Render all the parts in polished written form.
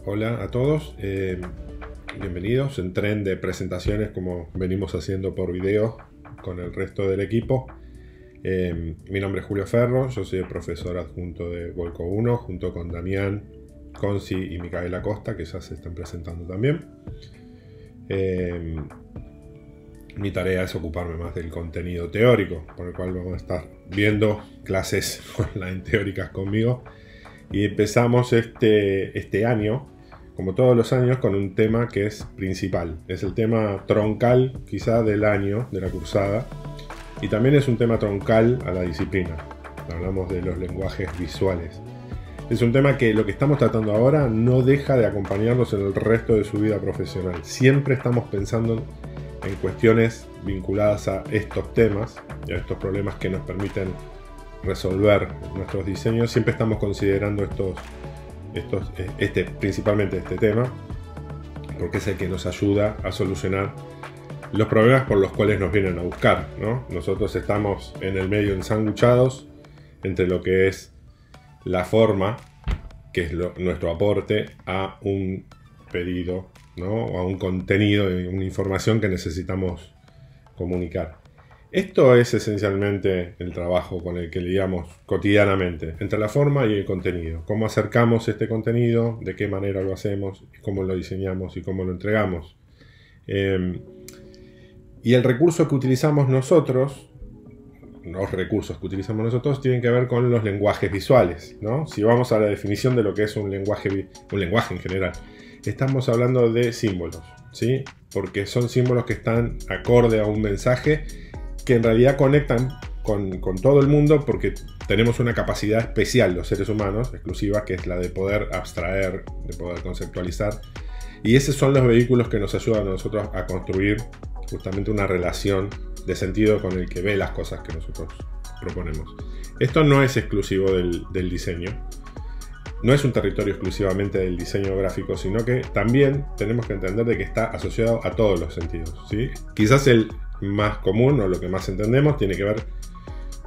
Hola a todos, bienvenidos en tren de presentaciones como venimos haciendo por video con el resto del equipo. Mi nombre es Julio Ferro, yo soy el profesor adjunto de Volco 1 junto con Damián, Conci y Micaela Costa, que ya se están presentando también. Mi tarea es ocuparme más del contenido teórico, por el cual vamos a estar viendo clases online teóricas conmigo. Y empezamos este año, como todos los años, con un tema que es principal. Es el tema troncal, quizá, del año, de la cursada. Y también es un tema troncal a la disciplina. Hablamos de los lenguajes visuales. Es un tema que lo que estamos tratando ahora no deja de acompañarnos en el resto de su vida profesional. Siempre estamos pensando en cuestiones vinculadas a estos temas y a estos problemas que nos permiten resolver nuestros diseños. Siempre estamos considerando principalmente este tema, porque es el que nos ayuda a solucionar los problemas por los cuales nos vienen a buscar, ¿no? Nosotros estamos en el medio ensanguchados entre lo que es la forma, que es nuestro aporte a un pedido, ¿no? O a un contenido, una información que necesitamos comunicar. Esto es esencialmente el trabajo con el que lidiamos cotidianamente, entre la forma y el contenido. Cómo acercamos este contenido, de qué manera lo hacemos, cómo lo diseñamos y cómo lo entregamos. Y el recurso que utilizamos nosotros, los recursos que utilizamos nosotros tienen que ver con los lenguajes visuales, ¿no? Si vamos a la definición de lo que es un lenguaje en general, estamos hablando de símbolos, ¿sí? Porque son símbolos que están acorde a un mensaje que en realidad conectan con todo el mundo, porque tenemos una capacidad especial los seres humanos, exclusiva, que es la de poder abstraer, de poder conceptualizar. Y esos son los vehículos que nos ayudan a nosotros a construir justamente una relación de sentido con el que ve las cosas que nosotros proponemos. Esto no es exclusivo del diseño, no es un territorio exclusivamente del diseño gráfico, sino que también tenemos que entender de que está asociado a todos los sentidos, ¿sí? Quizás el más común, o lo que más entendemos, tiene que ver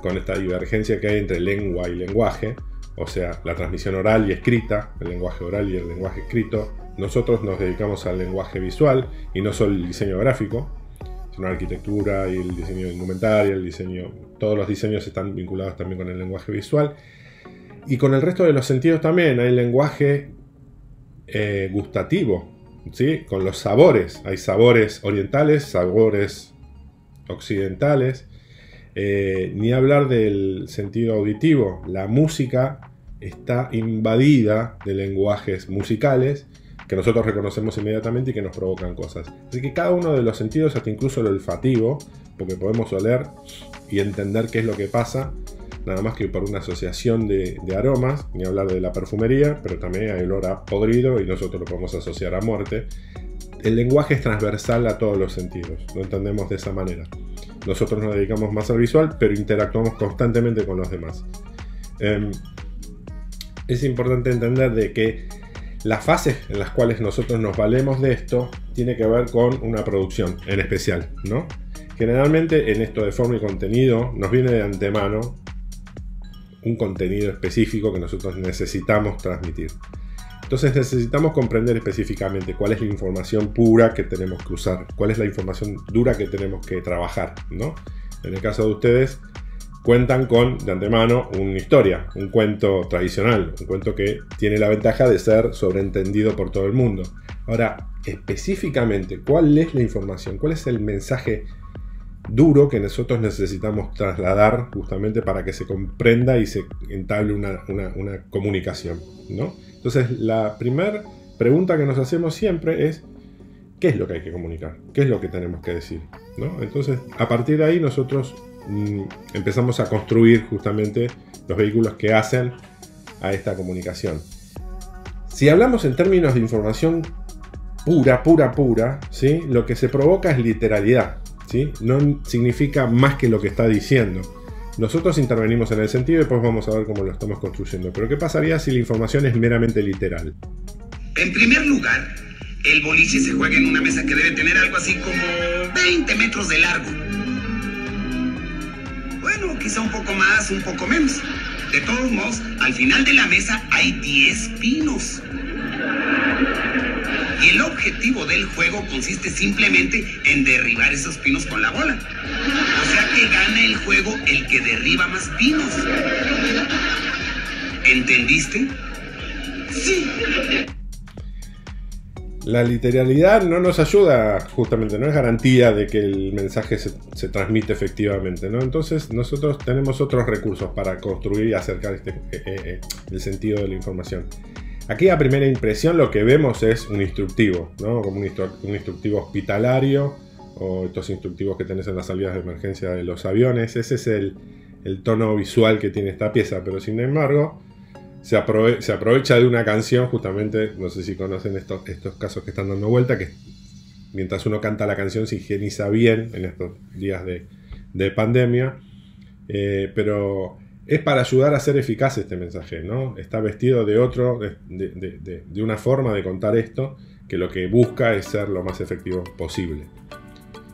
con esta divergencia que hay entre lengua y lenguaje, o sea, la transmisión oral y escrita, el lenguaje oral y el lenguaje escrito. Nosotros nos dedicamos al lenguaje visual y no solo el diseño gráfico, sino la arquitectura y el diseño de indumentaria, todos los diseños están vinculados también con el lenguaje visual. Y con el resto de los sentidos también hay lenguaje gustativo, ¿sí? Con los sabores. Hay sabores orientales, sabores occidentales. Ni hablar del sentido auditivo. La música está invadida de lenguajes musicales que nosotros reconocemos inmediatamente y que nos provocan cosas. Así que cada uno de los sentidos, hasta incluso el olfativo, porque podemos oler y entender qué es lo que pasa, nada más que por una asociación de aromas, ni hablar de la perfumería, pero también hay olor a podrido y nosotros lo podemos asociar a muerte. El lenguaje es transversal a todos los sentidos, lo entendemos de esa manera. Nosotros nos dedicamos más al visual, pero interactuamos constantemente con los demás. Es importante entender de que las fases en las cuales nosotros nos valemos de esto tiene que ver con una producción en especial, ¿no? Generalmente en esto de forma y contenido nos viene de antemano un contenido específico que nosotros necesitamos transmitir. Entonces necesitamos comprender específicamente cuál es la información pura que tenemos que usar, cuál es la información dura que tenemos que trabajar, ¿no? En el caso de ustedes, cuentan con, de antemano, una historia, un cuento tradicional, un cuento que tiene la ventaja de ser sobreentendido por todo el mundo. Ahora, específicamente, ¿cuál es la información? ¿Cuál es el mensaje duro que nosotros necesitamos trasladar justamente para que se comprenda y se entable una comunicación, ¿no? Entonces, la primera pregunta que nos hacemos siempre es: ¿qué es lo que hay que comunicar? ¿Qué es lo que tenemos que decir? ¿No? Entonces, a partir de ahí nosotros empezamos a construir justamente los vehículos que hacen a esta comunicación. Si hablamos en términos de información pura, ¿sí? Lo que se provoca es literalidad, ¿sí? No significa más que lo que está diciendo. Nosotros intervenimos en el sentido y después vamos a ver cómo lo estamos construyendo. Pero ¿qué pasaría si la información es meramente literal? En primer lugar, el boliche se juega en una mesa que debe tener algo así como 20 metros de largo. Bueno, quizá un poco más, un poco menos. De todos modos, al final de la mesa hay 10 pinos. Y el objetivo del juego consiste simplemente en derribar esos pinos con la bola. O sea que gana el juego el que derriba más pinos. ¿Entendiste? Sí. La literalidad no nos ayuda, justamente, no es garantía de que el mensaje se transmite efectivamente, ¿no? Entonces nosotros tenemos otros recursos para construir y acercar el sentido de la información. Aquí a primera impresión lo que vemos es un instructivo, ¿no? Como un instructivo hospitalario, o estos instructivos que tenés en las salidas de emergencia de los aviones. Ese es el tono visual que tiene esta pieza, pero sin embargo se aprovecha de una canción, justamente, no sé si conocen estos casos que están dando vuelta, que mientras uno canta la canción se higieniza bien en estos días de pandemia, pero es para ayudar a hacer eficaz este mensaje, ¿no? Está vestido de una forma de contar esto que lo que busca es ser lo más efectivo posible.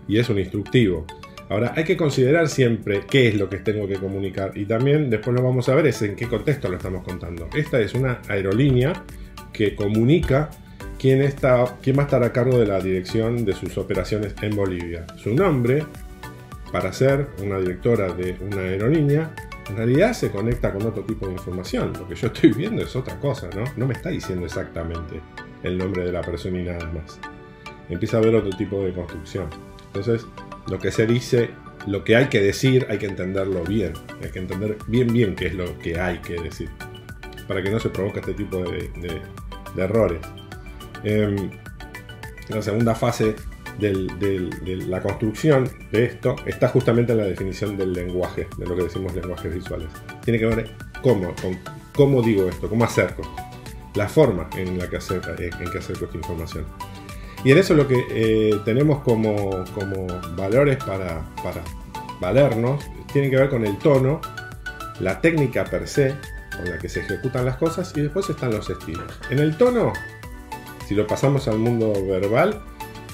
Y es un instructivo. Ahora, hay que considerar siempre qué es lo que tengo que comunicar, y también después lo vamos a ver es en qué contexto lo estamos contando. Esta es una aerolínea que comunica quién va a estar a cargo de la dirección de sus operaciones en Bolivia. Su nombre, para ser una directora de una aerolínea, en realidad se conecta con otro tipo de información. Lo que yo estoy viendo es otra cosa, ¿no? No me está diciendo exactamente el nombre de la persona y nada más. Empieza a haber otro tipo de construcción. Entonces, lo que se dice, lo que hay que decir, hay que entenderlo bien. Hay que entender bien qué es lo que hay que decir, para que no se provoque este tipo de errores. La segunda fase de la construcción de esto está justamente en la definición del lenguaje, de lo que decimos lenguajes visuales. Tiene que ver con cómo digo esto, cómo acerco, la forma en que acerco esta información. Y en eso lo que tenemos como valores para valernos tiene que ver con el tono, la técnica per se, con la que se ejecutan las cosas, y después están los estilos. En el tono, si lo pasamos al mundo verbal,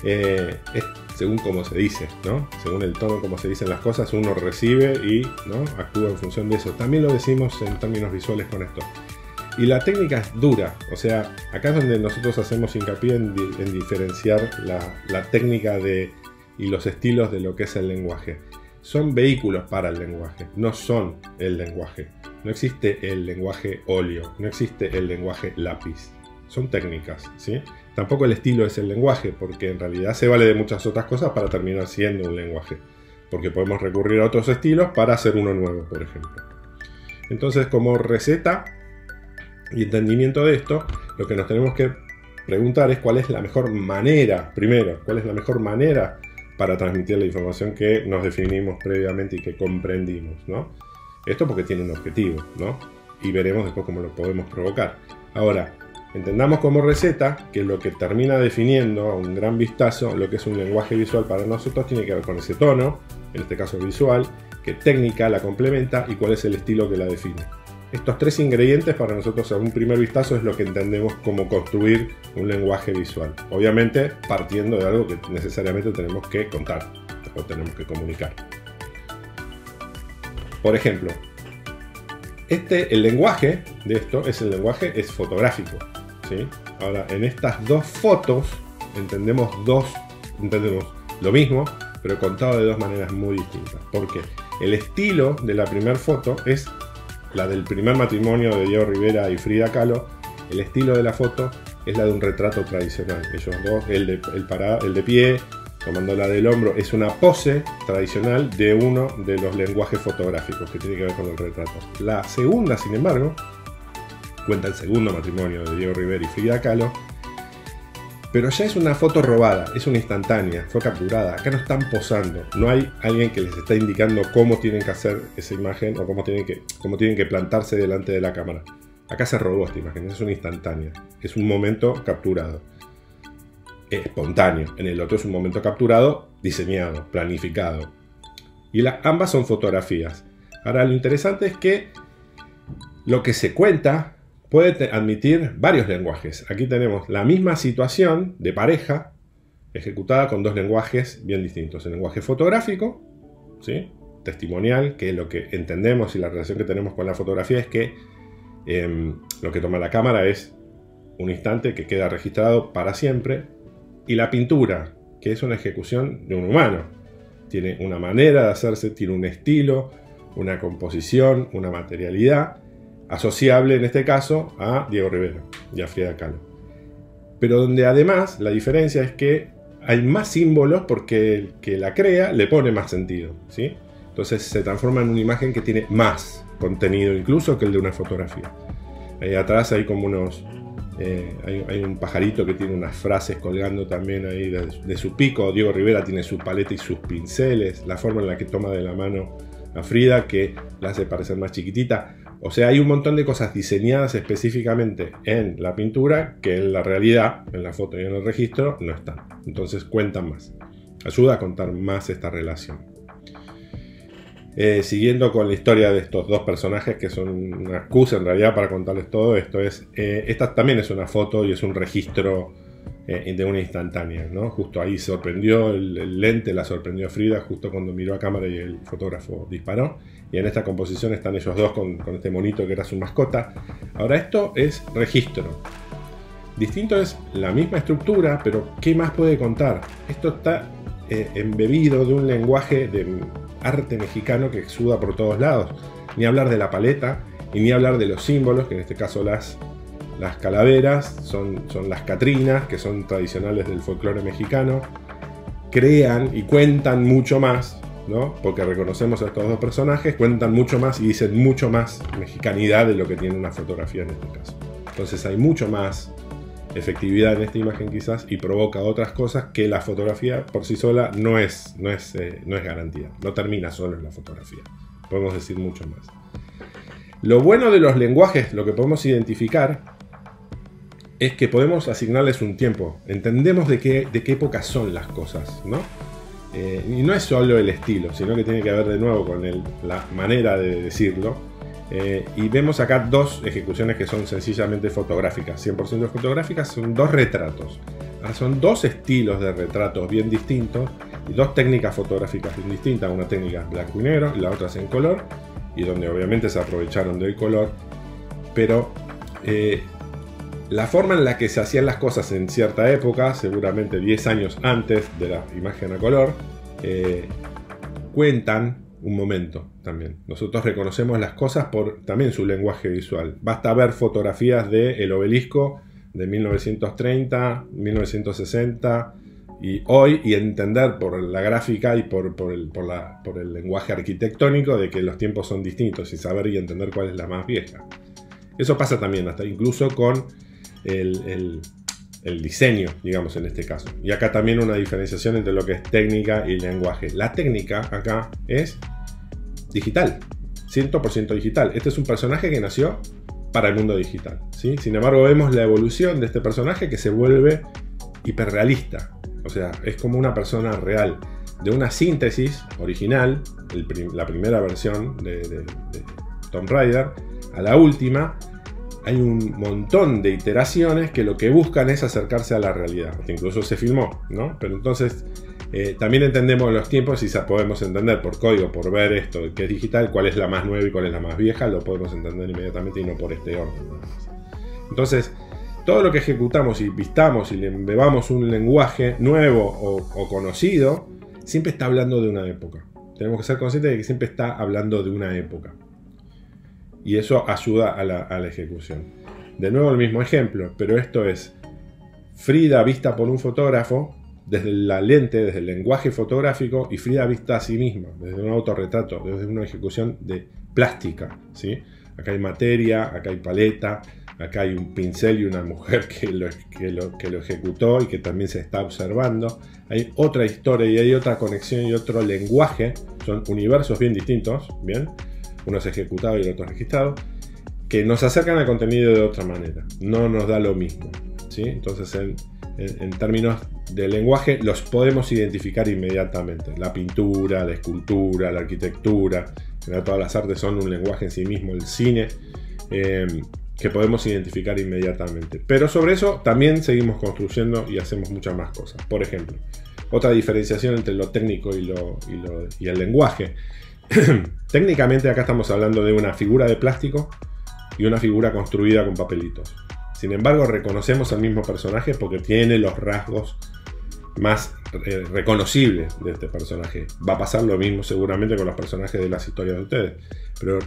es según cómo se dice, ¿no? Según el tono como se dicen las cosas, uno recibe y, ¿no?, actúa en función de eso. También lo decimos en términos visuales con esto. Y la técnica es dura, o sea, acá es donde nosotros hacemos hincapié en diferenciar la técnica y los estilos de lo que es el lenguaje. Son vehículos para el lenguaje, no son el lenguaje. No existe el lenguaje óleo, no existe el lenguaje lápiz. Son técnicas, ¿sí? Tampoco el estilo es el lenguaje, porque en realidad se vale de muchas otras cosas para terminar siendo un lenguaje. Porque podemos recurrir a otros estilos para hacer uno nuevo, por ejemplo. Entonces, como receta y entendimiento de esto, lo que nos tenemos que preguntar es cuál es la mejor manera, primero, cuál es la mejor manera para transmitir la información que nos definimos previamente y que comprendimos, ¿no? Esto porque tiene un objetivo, ¿no? Y veremos después cómo lo podemos provocar. Ahora, entendamos como receta que lo que termina definiendo a un gran vistazo lo que es un lenguaje visual para nosotros tiene que ver con ese tono, en este caso visual, qué técnica la complementa y cuál es el estilo que la define. Estos tres ingredientes para nosotros a un primer vistazo es lo que entendemos como construir un lenguaje visual. Obviamente partiendo de algo que necesariamente tenemos que contar o tenemos que comunicar. Por ejemplo, el lenguaje de esto es fotográfico, ¿sí? Ahora, en estas dos fotos entendemos lo mismo, pero contado de dos maneras muy distintas. Porque el estilo de la primera foto es la del primer matrimonio de Diego Rivera y Frida Kahlo. El estilo de la foto es la de un retrato tradicional. Ellos dos, el de pie, tomándola del hombro, es una pose tradicional de uno de los lenguajes fotográficos que tiene que ver con el retrato. La segunda, sin embargo, cuenta el segundo matrimonio de Diego Rivera y Frida Kahlo, pero ya es una foto robada, es una instantánea, fue capturada. Acá no están posando, no hay alguien que les está indicando cómo tienen que hacer esa imagen o cómo tienen que plantarse delante de la cámara. Acá se robó esta imagen, es una instantánea, es un momento capturado, espontáneo. En el otro es un momento capturado, diseñado, planificado. Y ambas son fotografías. Ahora, lo interesante es que lo que se cuenta puede admitir varios lenguajes. Aquí tenemos la misma situación de pareja ejecutada con dos lenguajes bien distintos. El lenguaje fotográfico, ¿sí?, testimonial, que lo que entendemos y la relación que tenemos con la fotografía es que lo que toma la cámara es un instante que queda registrado para siempre. Y la pintura, que es una ejecución de un humano. Tiene una manera de hacerse, tiene un estilo, una composición, una materialidad, asociable en este caso a Diego Rivera y a Frida Kahlo. Pero donde además la diferencia es que hay más símbolos porque el que la crea le pone más sentido, ¿sí? Entonces se transforma en una imagen que tiene más contenido incluso que el de una fotografía. Ahí atrás hay como unos... hay un pajarito que tiene unas frases colgando también ahí de su pico. Diego Rivera tiene su paleta y sus pinceles, la forma en la que toma de la mano a Frida que la hace parecer más chiquitita. O sea, hay un montón de cosas diseñadas específicamente en la pintura que en la realidad, en la foto y en el registro, no están. Entonces cuentan más. Ayuda a contar más esta relación. Siguiendo con la historia de estos dos personajes que son una excusa en realidad para contarles todo esto, esta también es una foto y es un registro de una instantánea, ¿no? Justo ahí sorprendió el lente, la sorprendió Frida justo cuando miró a cámara y el fotógrafo disparó. Y en esta composición están ellos dos con este monito que era su mascota. Ahora esto es registro. Distinto es la misma estructura, pero ¿qué más puede contar? Esto está embebido de un lenguaje de arte mexicano que exuda por todos lados. Ni hablar de la paleta, y ni hablar de los símbolos, que en este caso las calaveras son las catrinas, que son tradicionales del folclore mexicano. Crean y cuentan mucho más, ¿no? Porque reconocemos a estos dos personajes, cuentan mucho más y dicen mucho más mexicanidad de lo que tiene una fotografía en este caso. Entonces hay mucho más efectividad en esta imagen quizás y provoca otras cosas que la fotografía por sí sola no es garantía. No termina solo en la fotografía. Podemos decir mucho más. Lo bueno de los lenguajes, lo que podemos identificar, es que podemos asignarles un tiempo. Entendemos de qué época son las cosas, ¿no? Y no es solo el estilo, sino que tiene que ver de nuevo con la manera de decirlo. Y vemos acá dos ejecuciones que son sencillamente fotográficas, 100% fotográficas, son dos retratos. Ahora son dos estilos de retratos bien distintos y dos técnicas fotográficas bien distintas, una técnica blanco y negro y la otra es en color, y donde obviamente se aprovecharon del color, pero la forma en la que se hacían las cosas en cierta época, seguramente 10 años antes de la imagen a color, cuentan un momento también. Nosotros reconocemos las cosas por también su lenguaje visual. Basta ver fotografías del Obelisco de 1930, 1960 y hoy y entender por la gráfica y por el lenguaje arquitectónico de que los tiempos son distintos y saber y entender cuál es la más vieja. Eso pasa también hasta incluso con el diseño, digamos, en este caso. Y acá también una diferenciación entre lo que es técnica y lenguaje. La técnica acá es digital, 100% digital. Este es un personaje que nació para el mundo digital, ¿sí? Sin embargo, vemos la evolución de este personaje que se vuelve hiperrealista. O sea, es como una persona real. De una síntesis original, la primera versión de Tomb Raider, a la última, hay un montón de iteraciones que lo que buscan es acercarse a la realidad. Incluso se filmó, ¿no? Pero entonces también entendemos los tiempos y podemos entender por código, por ver esto que es digital, cuál es la más nueva y cuál es la más vieja, lo podemos entender inmediatamente y no por este orden. Entonces, todo lo que ejecutamos y vistamos y le embebamos un lenguaje nuevo o conocido, siempre está hablando de una época. Tenemos que ser conscientes de que siempre está hablando de una época. Y eso ayuda a la ejecución. De nuevo el mismo ejemplo, pero esto es Frida vista por un fotógrafo desde la lente, desde el lenguaje fotográfico, y Frida vista a sí misma, desde un autorretrato, desde una ejecución de plástica, ¿sí? Acá hay materia, acá hay paleta, acá hay un pincel y una mujer que lo ejecutó y que también se está observando. Hay otra historia y hay otra conexión y otro lenguaje, son universos bien distintos, ¿bien? Uno es ejecutado y el otro es registrado, que nos acercan al contenido de otra manera, no nos da lo mismo, ¿sí? Entonces en términos de lenguaje los podemos identificar inmediatamente. La pintura, la escultura, la arquitectura, todas las artes son un lenguaje en sí mismo, el cine, que podemos identificar inmediatamente. Pero sobre eso también seguimos construyendo y hacemos muchas más cosas. Por ejemplo, otra diferenciación entre lo técnico y el lenguaje. Técnicamente acá estamos hablando de una figura de plástico y una figura construida con papelitos. Sin embargo, reconocemos al mismo personaje porque tiene los rasgos más reconocibles de este personaje. Va a pasar lo mismo seguramente con los personajes de las historias de ustedes. Pero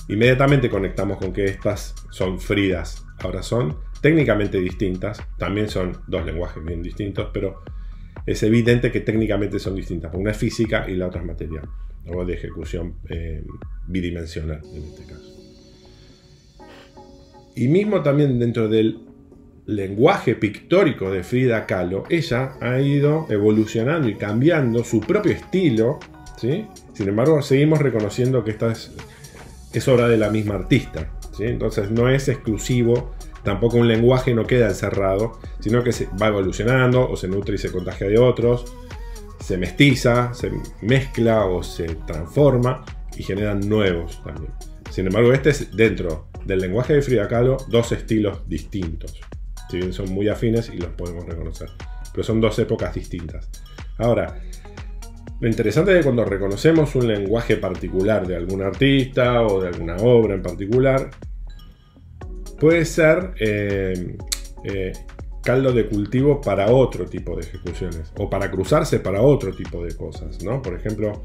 inmediatamente conectamos con que estas son Fridas. Ahora son técnicamente distintas. También son dos lenguajes bien distintos, pero es evidente que técnicamente son distintas. Porque una es física y la otra es material. O de ejecución bidimensional en este caso. Y mismo también dentro del lenguaje pictórico de Frida Kahlo, ella ha ido evolucionando y cambiando su propio estilo, ¿sí? Sin embargo, seguimos reconociendo que esta es obra de la misma artista, ¿sí? Entonces no es exclusivo, tampoco un lenguaje no queda encerrado, sino que se va evolucionando o se nutre y se contagia de otros, se mestiza, se mezcla o se transforma y generan nuevos también. Sin embargo, este es dentro del lenguaje de Frida Kahlo dos estilos distintos. Si bien son muy afines y los podemos reconocer, pero son dos épocas distintas. Ahora, lo interesante es que cuando reconocemos un lenguaje particular de algún artista o de alguna obra en particular, puede ser caldo de cultivo para otro tipo de ejecuciones o para cruzarse para otro tipo de cosas, ¿no? Por ejemplo,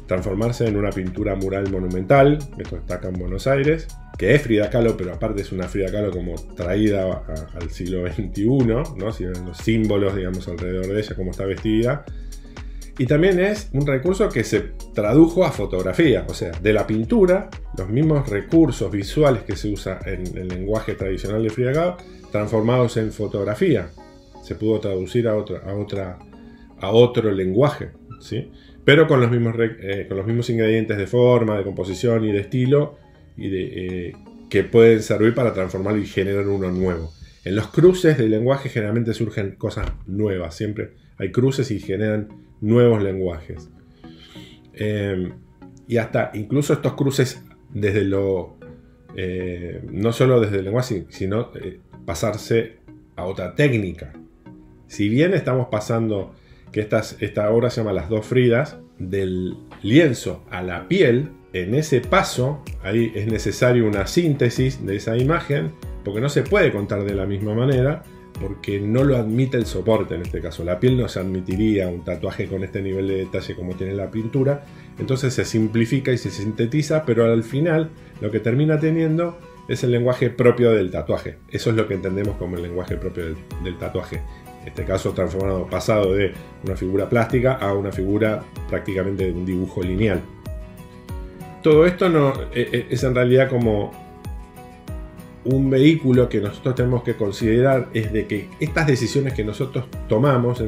transformarse en una pintura mural monumental, esto está acá en Buenos Aires, que es Frida Kahlo, pero aparte es una Frida Kahlo como traída al siglo XXI, ¿no? Si ven los símbolos, digamos, alrededor de ella, cómo está vestida. Y también es un recurso que se tradujo a fotografía, o sea, de la pintura, los mismos recursos visuales que se usa en el lenguaje tradicional de Frida Kahlo, transformados en fotografía. Se pudo traducir a otro lenguaje, ¿sí? Pero con los mismos ingredientes de forma, de composición y de estilo, y que pueden servir para transformar y generar uno nuevo. En los cruces del lenguaje generalmente surgen cosas nuevas, siempre hay cruces y generan nuevos lenguajes. Y hasta incluso estos cruces desde no solo desde el lenguaje, sino pasarse a otra técnica. Si bien estamos pasando, que esta obra se llama Las dos Fridas, del lienzo a la piel, en ese paso ahí es necesario una síntesis de esa imagen, porque no se puede contar de la misma manera, porque no lo admite el soporte en este caso. La piel no se admitiría un tatuaje con este nivel de detalle como tiene la pintura, entonces se simplifica y se sintetiza, pero al final lo que termina teniendo es el lenguaje propio del tatuaje. Eso es lo que entendemos como el lenguaje propio del tatuaje. En este caso pasado de una figura plástica a una figura prácticamente de un dibujo lineal. Todo esto es en realidad como un vehículo que nosotros tenemos que considerar, es de que estas decisiones que nosotros tomamos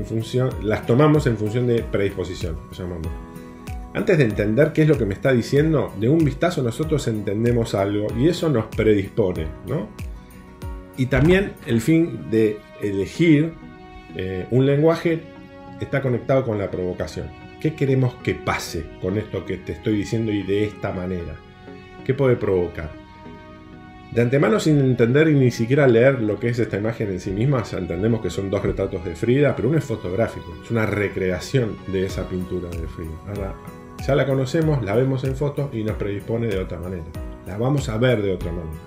las tomamos en función de predisposición, lo llamamos. Antes de entender qué es lo que me está diciendo, de un vistazo nosotros entendemos algo y eso nos predispone, ¿no? Y también el fin de elegir un lenguaje está conectado con la provocación. ¿Qué queremos que pase con esto que te estoy diciendo y de esta manera? ¿Qué puede provocar? De antemano, sin entender y ni siquiera leer lo que es esta imagen en sí misma, ya entendemos que son dos retratos de Frida, pero uno es fotográfico, es una recreación de esa pintura de Frida. Ahora, ya la conocemos, la vemos en fotos y nos predispone de otra manera. La vamos a ver de otra manera.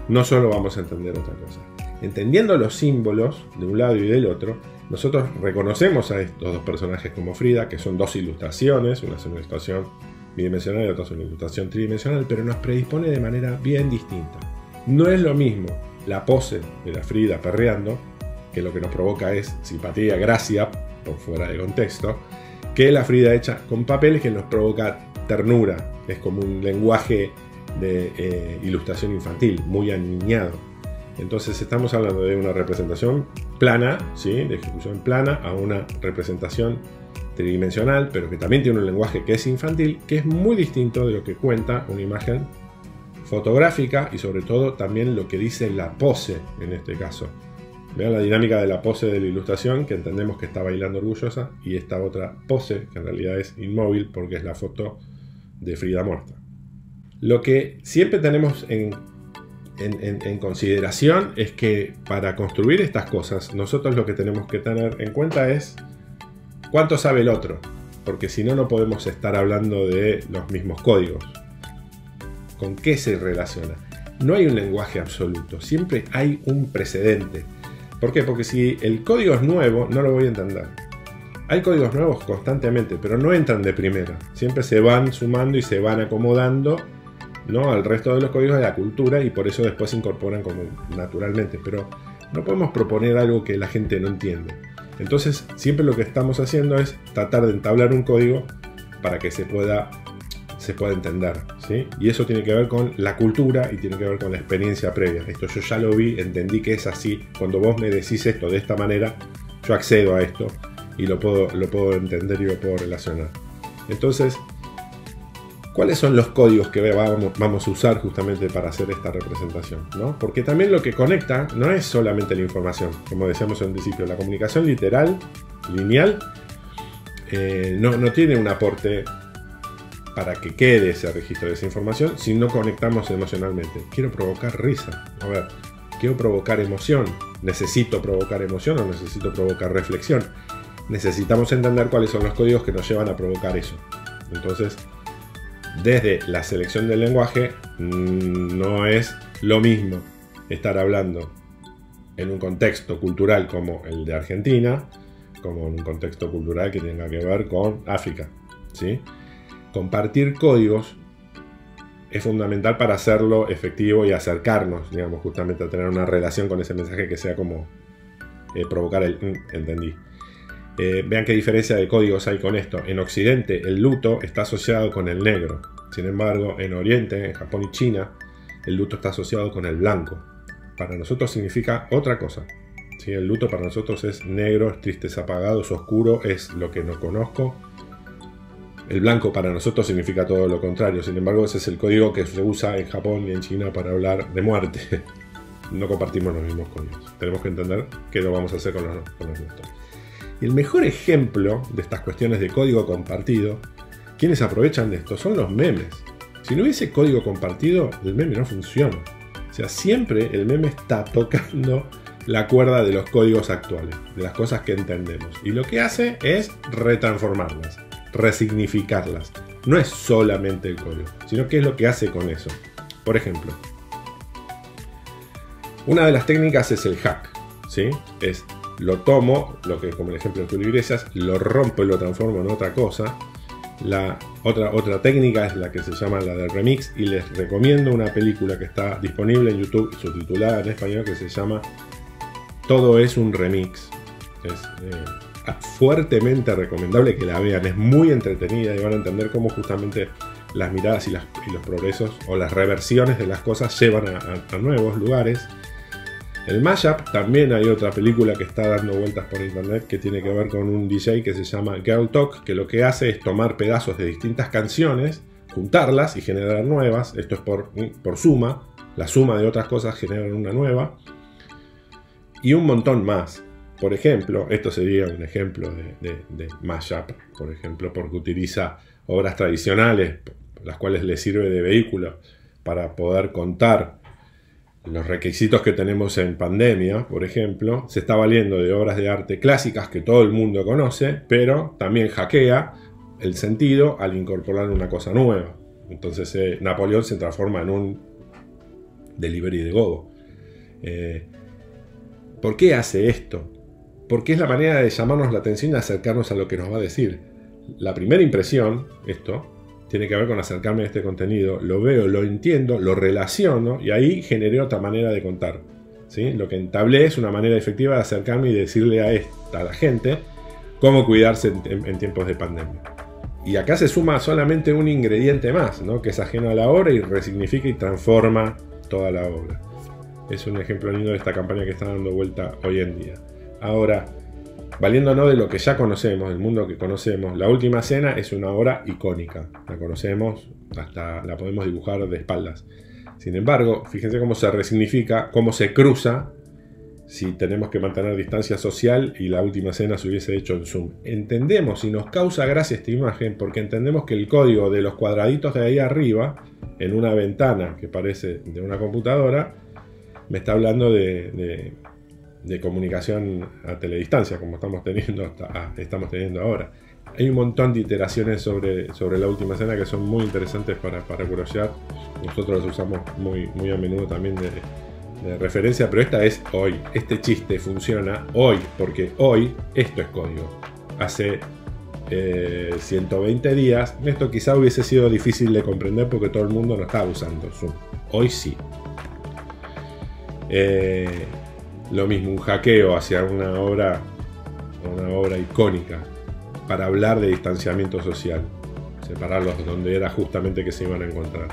No solo vamos a entender otra cosa. Entendiendo los símbolos de un lado y del otro, nosotros reconocemos a estos dos personajes como Frida, que son dos ilustraciones, una es una ilustración bidimensional y otra es una ilustración tridimensional, pero nos predispone de manera bien distinta. No es lo mismo la pose de la Frida perreando, que lo que nos provoca es simpatía, gracia, por fuera de contexto, que la Frida hecha con papeles que nos provoca ternura. Es como un lenguaje de ilustración infantil, muy aniñado. Entonces estamos hablando de una representación plana, ¿sí? De ejecución plana, a una representación tridimensional, pero que también tiene un lenguaje que es infantil, que es muy distinto de lo que cuenta una imagen fotográfica y sobre todo también lo que dice la pose en este caso. Vean la dinámica de la pose de la ilustración, que entendemos que está bailando orgullosa, y esta otra pose, que en realidad es inmóvil porque es la foto de Frida muerta. Lo que siempre tenemos en consideración es que para construir estas cosas, nosotros lo que tenemos que tener en cuenta es cuánto sabe el otro, porque si no, no podemos estar hablando de los mismos códigos. ¿Con qué se relaciona? no hay un lenguaje absoluto, siempre hay un precedente. ¿Por qué? Porque si el código es nuevo, no lo voy a entender. Hay códigos nuevos constantemente, pero no entran de primera. Siempre se van sumando y se van acomodando, ¿no?, al resto de los códigos de la cultura, y por eso después se incorporan como naturalmente. Pero no podemos proponer algo que la gente no entiende. Entonces, siempre lo que estamos haciendo es tratar de entablar un código para que se pueda entender, ¿sí? Y eso tiene que ver con la cultura y tiene que ver con la experiencia previa. Esto yo ya lo vi, entendí que es así. Cuando vos me decís esto de esta manera, yo accedo a esto y lo puedo entender y lo puedo relacionar. Entonces, ¿cuáles son los códigos que vamos a usar justamente para hacer esta representación, ¿no? Porque también lo que conecta no es solamente la información. Como decíamos en principio, la comunicación literal, lineal, no tiene un aporte para que quede ese registro de esa información si no conectamos emocionalmente. Quiero provocar risa. A ver, quiero provocar emoción. ¿Necesito provocar emoción o necesito provocar reflexión? Necesitamos entender cuáles son los códigos que nos llevan a provocar eso. Entonces, desde la selección del lenguaje, no es lo mismo estar hablando en un contexto cultural como el de Argentina, como en un contexto cultural que tenga que ver con África, ¿sí? Compartir códigos es fundamental para hacerlo efectivo y acercarnos, digamos, justamente a tener una relación con ese mensaje que sea como provocar el entendí. Vean qué diferencia de códigos hay con esto. En Occidente el luto está asociado con el negro. Sin embargo, en Oriente, en Japón y China, el luto está asociado con el blanco. Para nosotros significa otra cosa, ¿sí? El luto para nosotros es negro, es triste, es apagado, es oscuro, es lo que no conozco. El blanco para nosotros significa todo lo contrario. Sin embargo, ese es el código que se usa en Japón y en China para hablar de muerte. No compartimos los mismos códigos. Tenemos que entender qué lo vamos a hacer con los nuestros. Y el mejor ejemplo de estas cuestiones de código compartido, quienes aprovechan de esto, son los memes. Si no hubiese código compartido, el meme no funciona. O sea, siempre el meme está tocando la cuerda de los códigos actuales, de las cosas que entendemos. Y lo que hace es retransformarlas, resignificarlas. No es solamente el código, sino qué es lo que hace con eso. Por ejemplo, una de las técnicas es el hack, ¿sí? Es lo tomo, lo que como el ejemplo de Julio Iglesias, lo rompo y lo transformo en otra cosa. La otra técnica es la que se llama la del remix, y les recomiendo una película que está disponible en YouTube, subtitulada en español, que se llama Todo es un remix. Es fuertemente recomendable que la vean, es muy entretenida y van a entender cómo justamente las miradas y los progresos o las reversiones de las cosas llevan a nuevos lugares. El mashup, también hay otra película que está dando vueltas por internet que tiene que ver con un DJ que se llama Girl Talk, que lo que hace es tomar pedazos de distintas canciones, juntarlas y generar nuevas. Esto es por suma, la suma de otras cosas generan una nueva, y un montón más. Por ejemplo, esto sería un ejemplo de mashup, por ejemplo, porque utiliza obras tradicionales, las cuales le sirve de vehículo para poder contar los requisitos que tenemos en pandemia. Por ejemplo, se está valiendo de obras de arte clásicas que todo el mundo conoce, pero también hackea el sentido al incorporar una cosa nueva. Entonces Napoleón se transforma en un delivery de gogo. ¿Por qué hace esto? Porque es la manera de llamarnos la atención y acercarnos a lo que nos va a decir. La primera impresión, esto, tiene que ver con acercarme a este contenido. Lo veo, lo entiendo, lo relaciono, y ahí generé otra manera de contar, ¿sí? Lo que entablé es una manera efectiva de acercarme y decirle a la gente cómo cuidarse en tiempos de pandemia. Y acá se suma solamente un ingrediente más, ¿no?, que es ajeno a la obra y resignifica y transforma toda la obra. Es un ejemplo lindo de esta campaña que está dando vuelta hoy en día. Ahora, valiéndonos de lo que ya conocemos, del mundo que conocemos, La Última Cena es una obra icónica. La conocemos, hasta la podemos dibujar de espaldas. Sin embargo, fíjense cómo se resignifica, cómo se cruza si tenemos que mantener distancia social y La Última Cena se hubiese hecho en Zoom. Entendemos y nos causa gracia esta imagen porque entendemos que el código de los cuadraditos de ahí arriba, en una ventana que parece de una computadora, me está hablando de de comunicación a teledistancia, como estamos teniendo ahora. Hay un montón de iteraciones sobre la última cena que son muy interesantes para curiosear. Nosotros los usamos muy a menudo también de referencia, pero esta es hoy. Este chiste funciona hoy, porque hoy esto es código. Hace 120 días, esto quizá hubiese sido difícil de comprender porque todo el mundo no estaba usando Zoom. Hoy sí. Lo mismo, un hackeo hacia una obra icónica para hablar de distanciamiento social, separarlos donde era justamente que se iban a encontrar.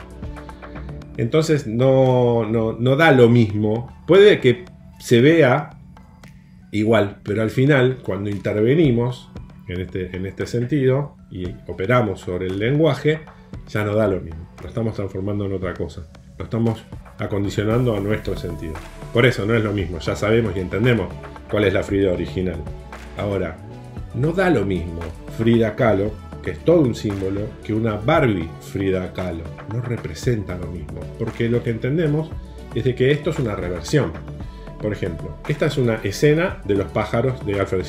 Entonces no da lo mismo. Puede que se vea igual, pero al final, cuando intervenimos en este sentido y operamos sobre el lenguaje, ya no da lo mismo. Lo estamos transformando en otra cosa. Lo estamos acondicionando a nuestro sentido. Por eso no es lo mismo. Ya sabemos y entendemos cuál es la Frida original. Ahora, no da lo mismo Frida Kahlo, que es todo un símbolo, que una Barbie Frida Kahlo. No representa lo mismo, porque lo que entendemos es de que esto es una reversión. Por ejemplo, esta es una escena de Los pájaros de Alfred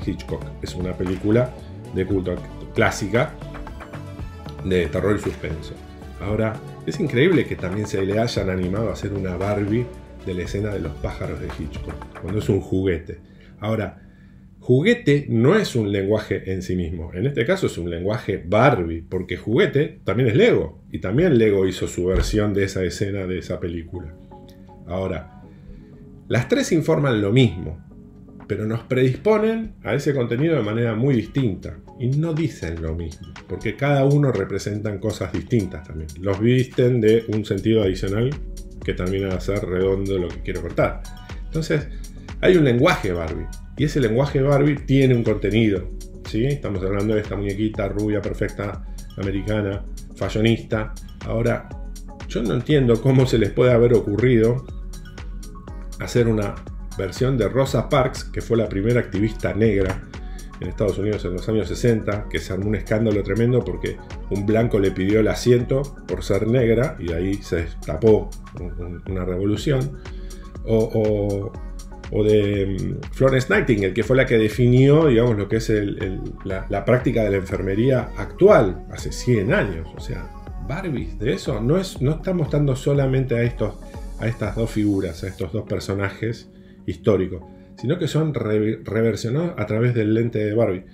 Hitchcock. Es una película de culto clásica de terror y suspenso. Ahora, es increíble que también se le hayan animado a hacer una Barbie de la escena de Los pájaros de Hitchcock, cuando es un juguete. Ahora, juguete no es un lenguaje en sí mismo. En este caso es un lenguaje Barbie, porque juguete también es Lego. Y también Lego hizo su versión de esa escena de esa película. Ahora, las tres informan lo mismo, pero nos predisponen a ese contenido de manera muy distinta. Y no dicen lo mismo, porque cada uno representan cosas distintas también. Los visten de un sentido adicional que termina de ser redondo lo que quiero cortar. Entonces, hay un lenguaje Barbie. Y ese lenguaje Barbie tiene un contenido, ¿sí? Estamos hablando de esta muñequita rubia, perfecta, americana, fashionista. Ahora, yo no entiendo cómo se les puede haber ocurrido hacer una versión de Rosa Parks, que fue la primera activista negra en Estados Unidos en los años 60, que se armó un escándalo tremendo porque un blanco le pidió el asiento por ser negra y ahí se destapó una revolución. O de Florence Nightingale, que fue la que definió, digamos, lo que es la práctica de la enfermería actual, hace 100 años. O sea, Barbies de eso no está mostrando solamente a estas dos figuras, a estos dos personajes históricos, sino que son reversionados a través del lente de Barbie.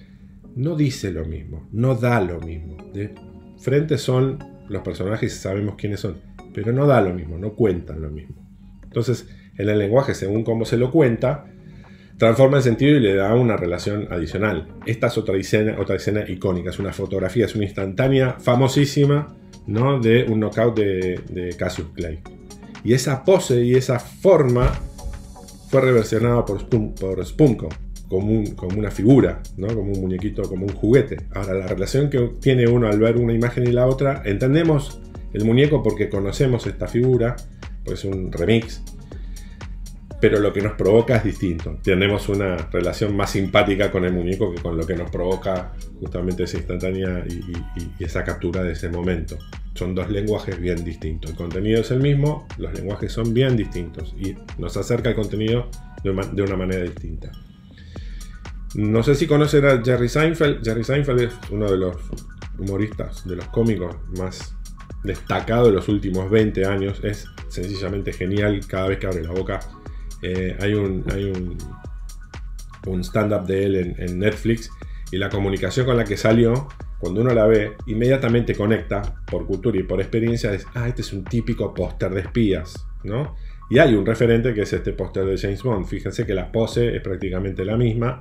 No dice lo mismo, no da lo mismo. De frente son los personajes y sabemos quiénes son, pero no da lo mismo, no cuentan lo mismo. Entonces, en el lenguaje, según cómo se lo cuenta, transforma el sentido y le da una relación adicional. Esta es otra escena icónica, es una fotografía, es una instantánea famosísima, ¿no? De un knockout de Cassius Clay. Y esa pose y esa forma fue reversionada por Spunko como una figura, ¿no? Como un muñequito, como un juguete. Ahora, la relación que tiene uno al ver una imagen y la otra, entendemos el muñeco porque conocemos esta figura, pues es un remix, pero lo que nos provoca es distinto. Tenemos una relación más simpática con el muñeco que con lo que nos provoca justamente esa instantánea y esa captura de ese momento. Son dos lenguajes bien distintos. El contenido es el mismo, los lenguajes son bien distintos y nos acerca el contenido de una manera distinta. No sé si conocen a Jerry Seinfeld. Jerry Seinfeld es uno de los humoristas, de los cómicos más destacados de los últimos 20 años. Es sencillamente genial cada vez que abre la boca. Hay un stand-up de él en Netflix y la comunicación con la que salió, cuando uno la ve, inmediatamente conecta por cultura y por experiencia. Este es un típico póster de espías, ¿no? Y hay un referente que es este póster de James Bond. Fíjense que la pose es prácticamente la misma,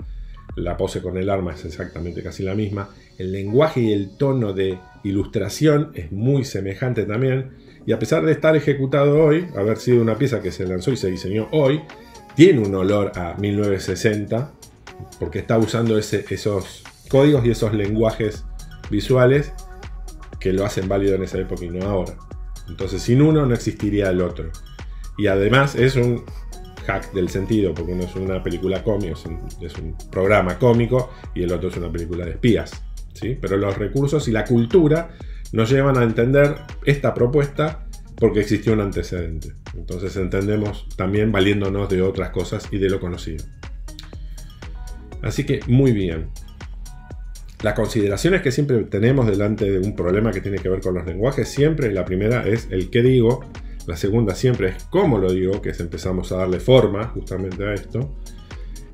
la pose con el arma es exactamente casi la misma, el lenguaje y el tono de ilustración es muy semejante también. Y a pesar de estar ejecutado hoy, haber sido una pieza que se lanzó y se diseñó hoy, tiene un olor a 1960, porque está usando esos códigos y esos lenguajes visuales que lo hacen válido en esa época y no ahora. Entonces, sin uno no existiría el otro. Y además es un hack del sentido, porque uno es una película cómica, es un programa cómico, y el otro es una película de espías, ¿sí? Pero los recursos y la cultura nos llevan a entender esta propuesta porque existió un antecedente. Entonces entendemos también valiéndonos de otras cosas y de lo conocido. Así que muy bien. Las consideraciones que siempre tenemos delante de un problema que tiene que ver con los lenguajes, siempre la primera es el qué digo, la segunda siempre es cómo lo digo, que es empezamos a darle forma justamente a esto,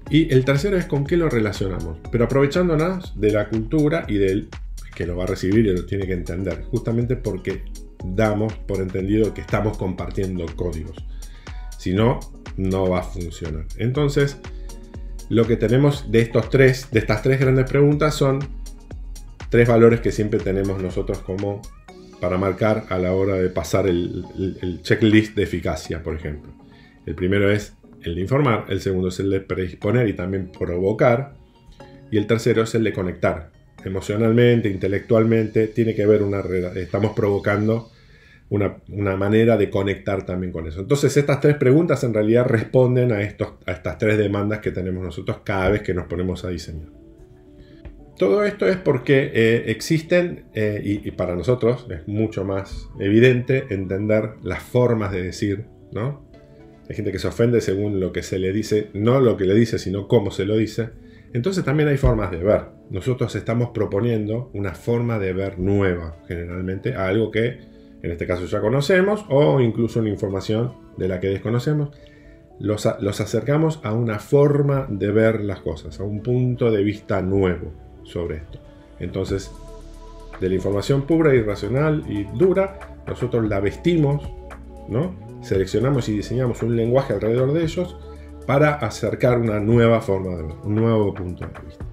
y el tercero es con qué lo relacionamos, pero aprovechándonos de la cultura y del que lo va a recibir y lo tiene que entender, justamente porque damos por entendido que estamos compartiendo códigos. Si no, no va a funcionar. Entonces, lo que tenemos de estas tres grandes preguntas son tres valores que siempre tenemos nosotros como para marcar a la hora de pasar el checklist de eficacia, por ejemplo. El primero es el de informar, el segundo es el de predisponer y también provocar, y el tercero es el de conectar. Emocionalmente, intelectualmente, tiene que haber estamos provocando una manera de conectar también con eso. Entonces estas tres preguntas en realidad responden a estas tres demandas que tenemos nosotros cada vez que nos ponemos a diseñar. Todo esto es porque existen, y para nosotros es mucho más evidente entender las formas de decir, ¿no? Hay gente que se ofende según lo que se le dice, no lo que le dice, sino cómo se lo dice. Entonces también hay formas de ver. Nosotros estamos proponiendo una forma de ver nueva, generalmente, a algo que en este caso ya conocemos, o incluso una información de la que desconocemos. Los acercamos a una forma de ver las cosas, a un punto de vista nuevo sobre esto. Entonces, de la información pura y racional y dura, nosotros la vestimos, ¿no? Seleccionamos y diseñamos un lenguaje alrededor de ellos para acercar una nueva forma de ver, un nuevo punto de vista.